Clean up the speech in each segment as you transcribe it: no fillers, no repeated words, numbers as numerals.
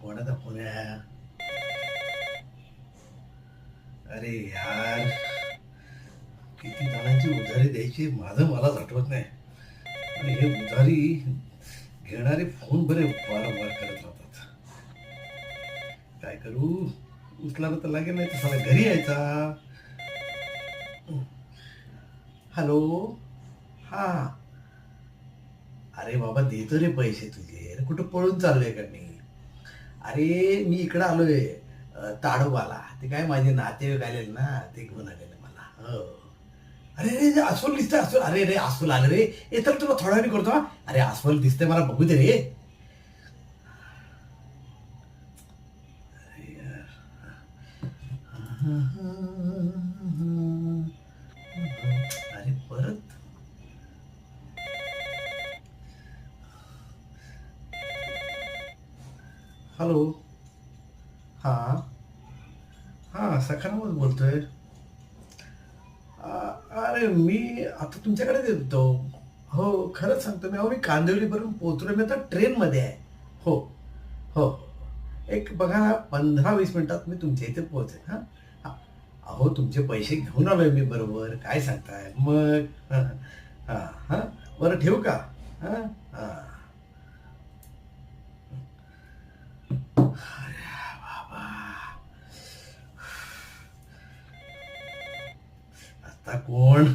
कोणाचा फोन आहे? अरे यार, किती जणांची उधारी द्यायची माझं मलाच आठवत नाही. आणि हे उधारी घेणारे फोन बरे वारंवार करत राहतात. काय करू? उचलायला तर लागेल, नाही तर साला घरी यायचा. हॅलो. हा. अरे बाबा, देतो रे पैसे तुझे. अरे कुठं पळून चाललोय का मी? अरे मी इकडं आलोय, ताडोबाला. ते काय माझे नातेवाईक आलेले ना, ते घेऊन आलेले मला. हो. अरे रे रे, अस्वल दिसतंय, अस्वल. अरे रे, अस्वल आलं रे. ए तर तुला थोड्या वेळाने करतो हा. अरे अस्वल दिसतंय, मला बघू दे रे. अरे यार. अरे परत. हॅलो. हा. हा, सखारामच बोलतोय. अरे मी आता तुमच्याकडेच येतो. हो, खरंच सांगतो मी. अहो, मी कांदिवलीपर्यंत पोहोचलोय. मी आता ट्रेनमध्ये आहे. हो, हो. एक बघा ना, 15-20 मिनिटात मी तुमच्या इथे पोहोचेन. हां. हां. अहो, तुमचे पैसे घेऊन आलोय मी बरोबर. काय सांगताय? मग हां, हां, हां. बरं ठेवू का? हां, हां. अरे बाबा! आता कोण?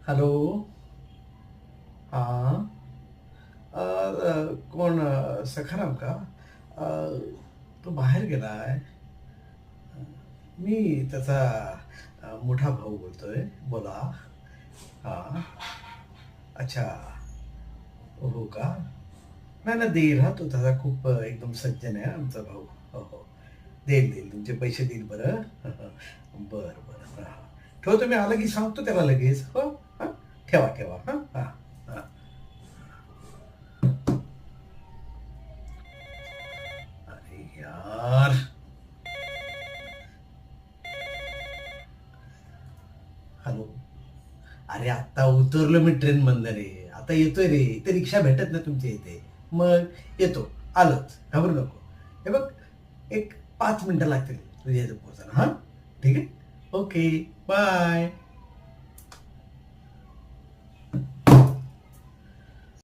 हॅलो. हां. कोण, सखाराम का? अ, तो बाहेर गेलाय. मी त्याचा मोठा भाऊ बोलतोय. बोला. हां. अच्छा. हो का? नाही, नाही, देईल हां, तो तसा खूप एकदम सज्जन आहे आमचा भाऊ. हो, हो. देईल, देईल. तुमचे पैसे देईल बरं. बरं, बरं. हां. ठेवतो मी. आला की सांगतो त्याला लगेच. हो. हां. ठेवा, ठेवा. हां, हां, हां. अरे यार! हॅलो. अरे आत्ता उतरलो मी ट्रेनमधनं रे. आता येतोय रे. इथे रिक्षा भेटत नाही तुमच्या इथे. मग येतो. आलोच. घाबरू नको. हे बघ, एक 5 मिनिटं लागतील तुझ्या इथे पोहोचायला. हां? ठीक आहे? ओके. बाय.